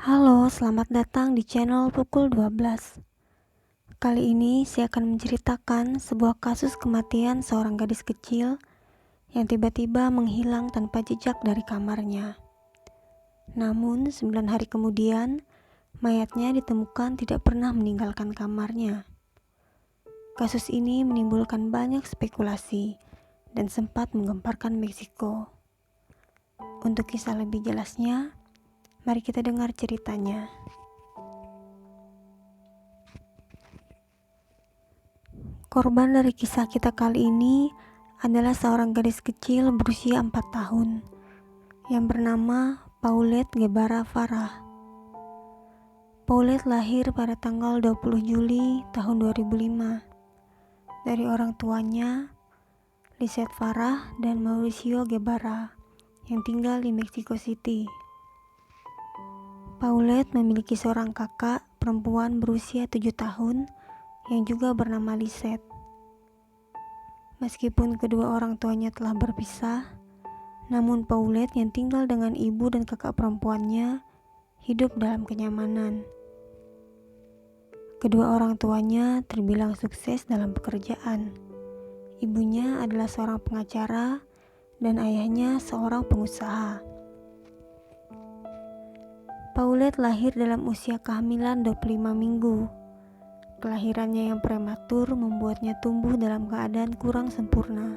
Halo, selamat datang di channel Pukul 12. Kali ini saya akan menceritakan sebuah kasus kematian seorang gadis kecil yang tiba-tiba menghilang tanpa jejak dari kamarnya. Namun, 9 hari kemudian, mayatnya ditemukan tidak pernah meninggalkan kamarnya. Kasus ini menimbulkan banyak spekulasi dan sempat menggemparkan Meksiko. Untuk kisah lebih jelasnya, mari kita dengar ceritanya. Korban dari kisah kita kali ini adalah seorang gadis kecil berusia 4 tahun yang bernama Paulette Guevara Farah. Paulette lahir pada tanggal 20 Juli tahun 2005 dari orang tuanya Lisette Farah dan Mauricio Guevara yang tinggal di Mexico City. Paulette memiliki seorang kakak perempuan berusia 7 tahun yang juga bernama Lisette. Meskipun kedua orang tuanya telah berpisah, namun Paulette yang tinggal dengan ibu dan kakak perempuannya hidup dalam kenyamanan. Kedua orang tuanya terbilang sukses dalam pekerjaan. Ibunya adalah seorang pengacara dan ayahnya seorang pengusaha. Paulette lahir dalam usia kehamilan 25 minggu. Kelahirannya yang prematur membuatnya tumbuh dalam keadaan kurang sempurna.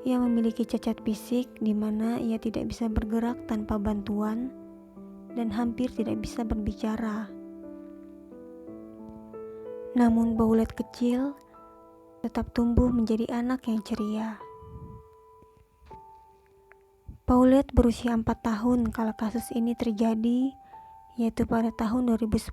Ia memiliki cacat fisik di mana ia tidak bisa bergerak tanpa bantuan dan hampir tidak bisa berbicara. Namun Paulette kecil tetap tumbuh menjadi anak yang ceria. Paulette berusia 4 tahun kala kasus ini terjadi, yaitu pada tahun 2010.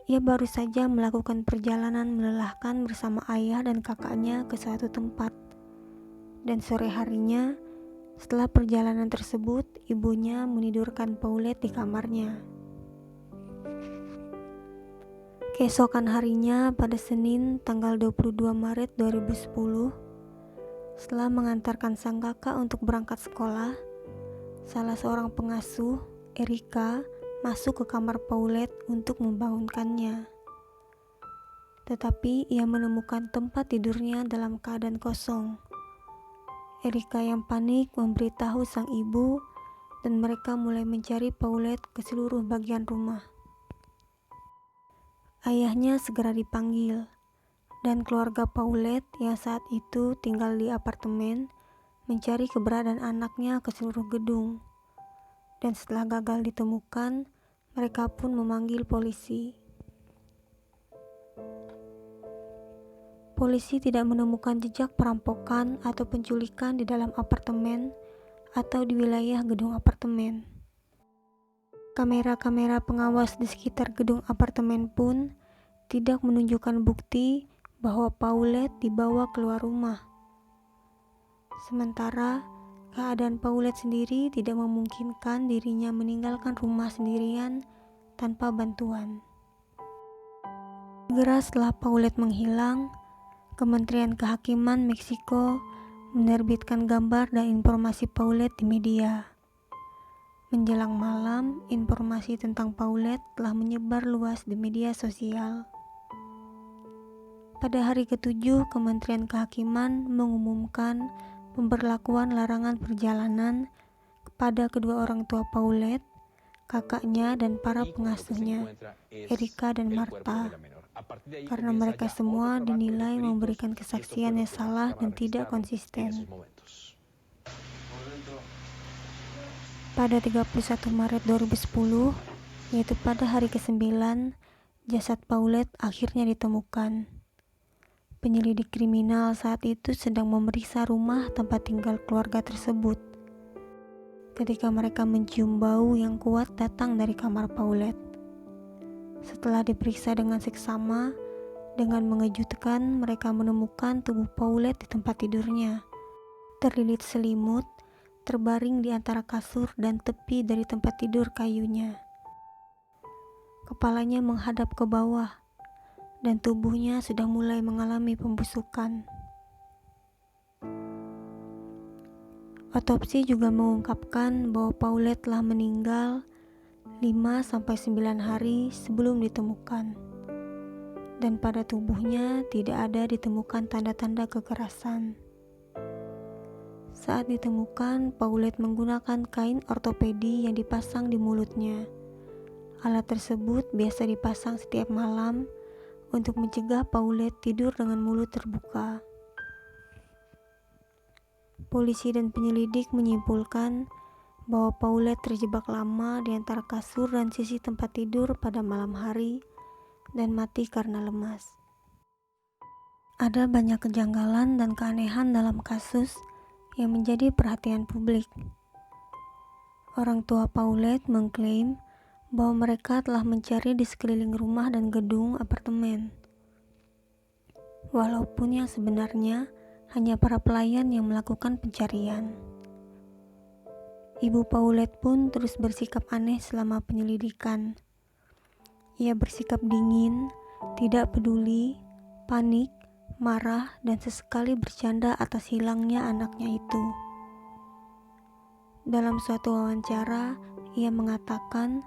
Ia baru saja melakukan perjalanan melelahkan bersama ayah dan kakaknya ke suatu tempat. Dan sore harinya, setelah perjalanan tersebut, ibunya menidurkan Paulette di kamarnya. Keesokan harinya pada Senin tanggal 22 Maret 2010, setelah mengantarkan sang kakak untuk berangkat sekolah, salah seorang pengasuh, Erika, masuk ke kamar Paulette untuk membangunkannya. Tetapi ia menemukan tempat tidurnya dalam keadaan kosong. Erika yang panik memberitahu sang ibu dan mereka mulai mencari Paulette ke seluruh bagian rumah. Ayahnya segera dipanggil dan keluarga Paulette yang saat itu tinggal di apartemen mencari keberadaan anaknya ke seluruh gedung. Dan setelah gagal ditemukan, mereka pun memanggil polisi. Polisi tidak menemukan jejak perampokan atau penculikan di dalam apartemen atau di wilayah gedung apartemen. Kamera-kamera pengawas di sekitar gedung apartemen pun tidak menunjukkan bukti bahwa Paulette dibawa keluar rumah. Sementara keadaan Paulette sendiri tidak memungkinkan dirinya meninggalkan rumah sendirian tanpa bantuan. Segera setelah Paulette menghilang, Kementerian Kehakiman Meksiko menerbitkan gambar dan informasi Paulette di media. Menjelang malam, informasi tentang Paulette telah menyebar luas di media sosial. Pada hari ke-7, Kementerian Kehakiman mengumumkan pemberlakuan larangan perjalanan kepada kedua orang tua Paulette, kakaknya dan para pengasuhnya, Erika dan Marta, karena mereka semua dinilai memberikan kesaksian yang salah dan tidak konsisten. Pada 31 Maret 2010, yaitu pada hari ke-9, jasad Paulette akhirnya ditemukan. Penyelidik kriminal saat itu sedang memeriksa rumah tempat tinggal keluarga tersebut ketika mereka mencium bau yang kuat datang dari kamar Paulette. Setelah diperiksa dengan seksama, dengan mengejutkan mereka menemukan tubuh Paulette di tempat tidurnya, terlilit selimut, terbaring di antara kasur dan tepi dari tempat tidur kayunya. Kepalanya menghadap ke bawah dan tubuhnya sudah mulai mengalami pembusukan. Otopsi juga mengungkapkan bahwa Paulette telah meninggal 5-9 hari sebelum ditemukan, dan pada tubuhnya tidak ada ditemukan tanda-tanda kekerasan. Saat ditemukan, Paulette menggunakan kain ortopedi yang dipasang di mulutnya. Alat tersebut biasa dipasang setiap malam untuk mencegah Paulette tidur dengan mulut terbuka. Polisi dan penyelidik menyimpulkan bahwa Paulette terjebak lama di antara kasur dan sisi tempat tidur pada malam hari dan mati karena lemas. Ada banyak kejanggalan dan keanehan dalam kasus yang menjadi perhatian publik. Orang tua Paulette mengklaim bahwa mereka telah mencari di sekeliling rumah dan gedung apartemen, walaupun yang sebenarnya hanya para pelayan yang melakukan pencarian. Ibu Paulette pun terus bersikap aneh selama penyelidikan. Ia bersikap dingin, tidak peduli, panik, marah, dan sesekali bercanda atas hilangnya anaknya itu. Dalam suatu wawancara, ia mengatakan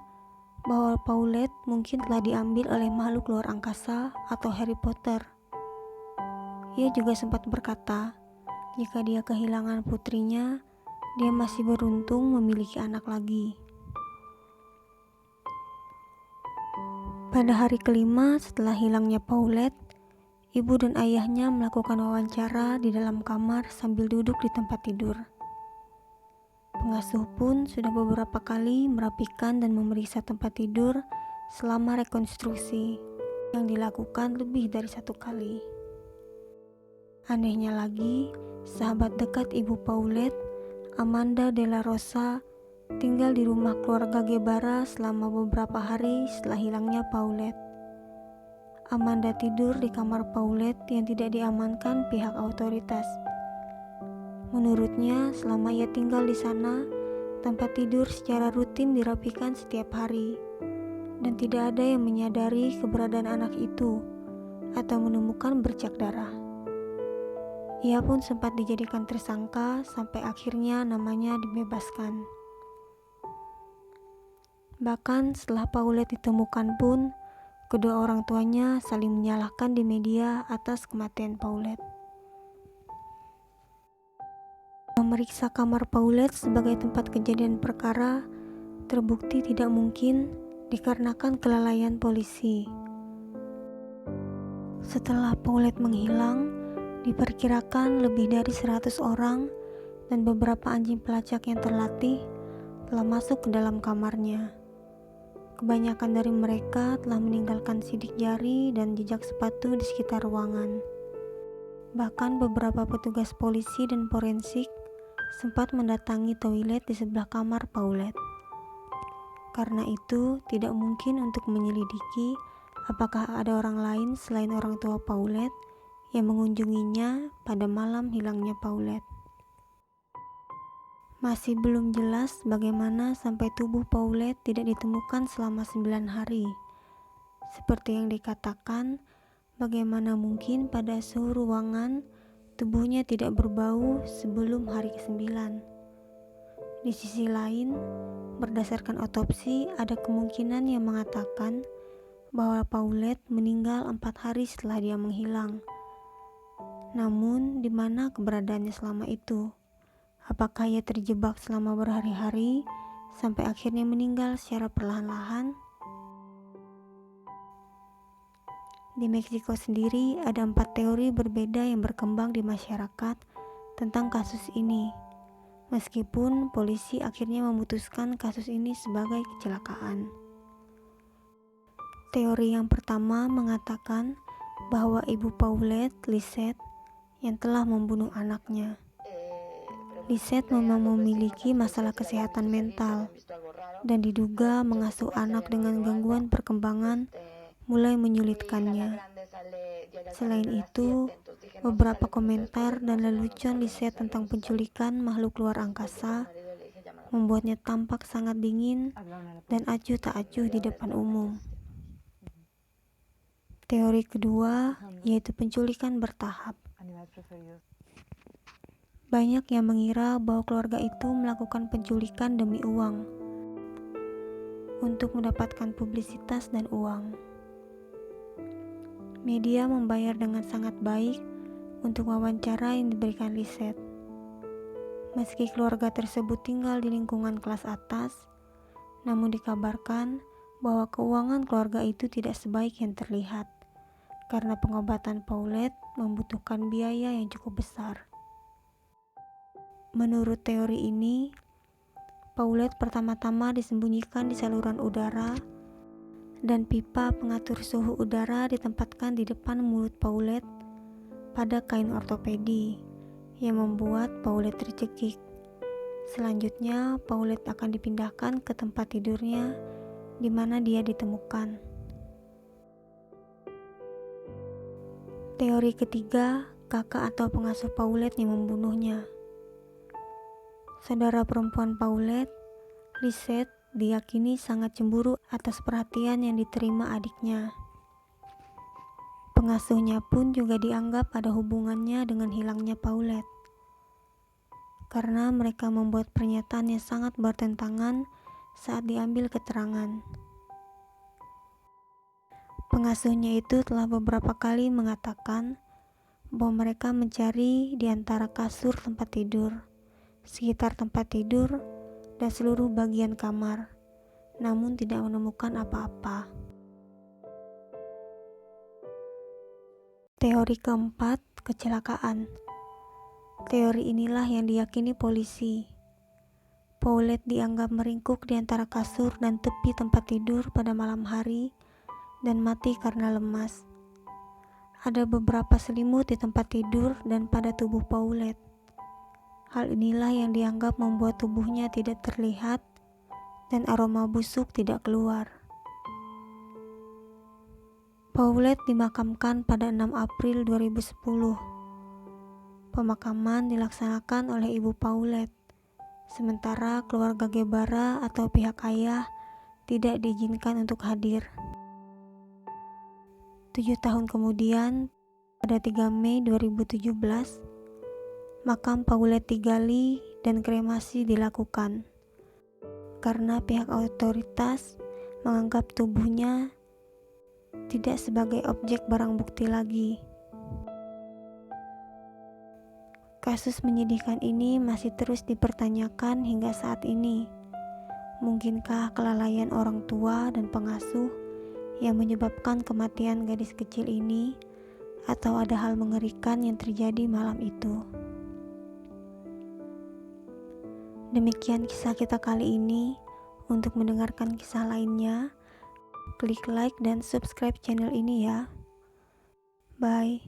bahwa Paulette mungkin telah diambil oleh makhluk luar angkasa atau Harry Potter. Ia juga sempat berkata, jika dia kehilangan putrinya, dia masih beruntung memiliki anak lagi. Pada hari kelima setelah hilangnya Paulette, ibu dan ayahnya melakukan wawancara di dalam kamar sambil duduk di tempat tidur. Pengasuh pun sudah beberapa kali merapikan dan memeriksa tempat tidur selama rekonstruksi yang dilakukan lebih dari 1 kali. Anehnya lagi, sahabat dekat ibu Paulette, Amanda De La Rosa, tinggal di rumah keluarga Guevara selama beberapa hari setelah hilangnya Paulette. Amanda tidur di kamar Paulette yang tidak diamankan pihak otoritas. Menurutnya, selama ia tinggal di sana, tempat tidur secara rutin dirapikan setiap hari, dan tidak ada yang menyadari keberadaan anak itu atau menemukan bercak darah. Ia pun sempat dijadikan tersangka sampai akhirnya namanya dibebaskan. Bahkan setelah Paulette ditemukan pun, kedua orang tuanya saling menyalahkan di media atas kematian Paulette. Memeriksa kamar Paulette sebagai tempat kejadian perkara terbukti tidak mungkin dikarenakan kelalaian polisi. Setelah Paulette menghilang, diperkirakan lebih dari 100 orang dan beberapa anjing pelacak yang terlatih telah masuk ke dalam kamarnya. Kebanyakan dari mereka telah meninggalkan sidik jari dan jejak sepatu di sekitar ruangan. Bahkan beberapa petugas polisi dan forensik sempat mendatangi toilet di sebelah kamar Paulette. Karena itu, tidak mungkin untuk menyelidiki apakah ada orang lain selain orang tua Paulette yang mengunjunginya pada malam hilangnya Paulette. Masih belum jelas bagaimana sampai tubuh Paulette tidak ditemukan selama 9 hari. Seperti yang dikatakan, bagaimana mungkin pada suhu ruangan tubuhnya tidak berbau sebelum hari ke-9. Di sisi lain, berdasarkan otopsi, ada kemungkinan yang mengatakan bahwa Paulette meninggal 4 hari setelah dia menghilang. Namun, di mana keberadaannya selama itu? Apakah ia terjebak selama berhari-hari sampai akhirnya meninggal secara perlahan-lahan? Di Meksiko sendiri ada 4 teori berbeda yang berkembang di masyarakat tentang kasus ini. Meskipun polisi akhirnya memutuskan kasus ini sebagai kecelakaan. Teori yang pertama mengatakan bahwa ibu Paulette, Lisette, yang telah membunuh anaknya. Lisette memang memiliki masalah kesehatan mental dan diduga mengasuh anak dengan gangguan perkembangan mulai menyulitkannya. Selain itu, beberapa komentar dan lelucon Lisette tentang penculikan makhluk luar angkasa membuatnya tampak sangat dingin dan acuh tak acuh di depan umum. Teori kedua yaitu penculikan bertahap. Banyak yang mengira bahwa keluarga itu melakukan penculikan demi uang, untuk mendapatkan publisitas dan uang. Media membayar dengan sangat baik untuk wawancara yang diberikan Lisette. Meski keluarga tersebut tinggal di lingkungan kelas atas, namun dikabarkan bahwa keuangan keluarga itu tidak sebaik yang terlihat, karena pengobatan Paulette membutuhkan biaya yang cukup besar. Menurut teori ini, Paulette pertama-tama disembunyikan di saluran udara, dan pipa pengatur suhu udara ditempatkan di depan mulut Paulette pada kain ortopedi yang membuat Paulette tercekik. Selanjutnya, Paulette akan dipindahkan ke tempat tidurnya di mana dia ditemukan. Teori ketiga, kakak atau pengasuh Paulette yang membunuhnya. Saudara perempuan Paulette, Lisette, diyakini sangat cemburu atas perhatian yang diterima adiknya. Pengasuhnya pun juga dianggap ada hubungannya dengan hilangnya Paulette, karena mereka membuat pernyataan yang sangat bertentangan saat diambil keterangan. Pengasuhnya itu telah beberapa kali mengatakan bahwa mereka mencari di antara kasur tempat tidur, sekitar tempat tidur, dan seluruh bagian kamar, namun tidak menemukan apa-apa. Teori keempat, kecelakaan. Teori inilah yang diyakini polisi. Paulette dianggap meringkuk di antara kasur dan tepi tempat tidur pada malam hari dan mati karena lemas. Ada beberapa selimut di tempat tidur dan pada tubuh Paulette. Hal inilah yang dianggap membuat tubuhnya tidak terlihat dan aroma busuk tidak keluar. Paulette dimakamkan pada 6 April 2010. Pemakaman dilaksanakan oleh ibu Paulette, sementara keluarga Guevara atau pihak ayah tidak diizinkan untuk hadir. 7 tahun kemudian, pada 3 Mei 2017, makam Paulette digali dan kremasi dilakukan, karena pihak otoritas menganggap tubuhnya tidak sebagai objek barang bukti lagi. Kasus menyedihkan ini masih terus dipertanyakan hingga saat ini. Mungkinkah kelalaian orang tua dan pengasuh yang menyebabkan kematian gadis kecil ini, atau ada hal mengerikan yang terjadi malam itu? Demikian kisah kita kali ini. Untuk mendengarkan kisah lainnya, klik like dan subscribe channel ini ya. Bye.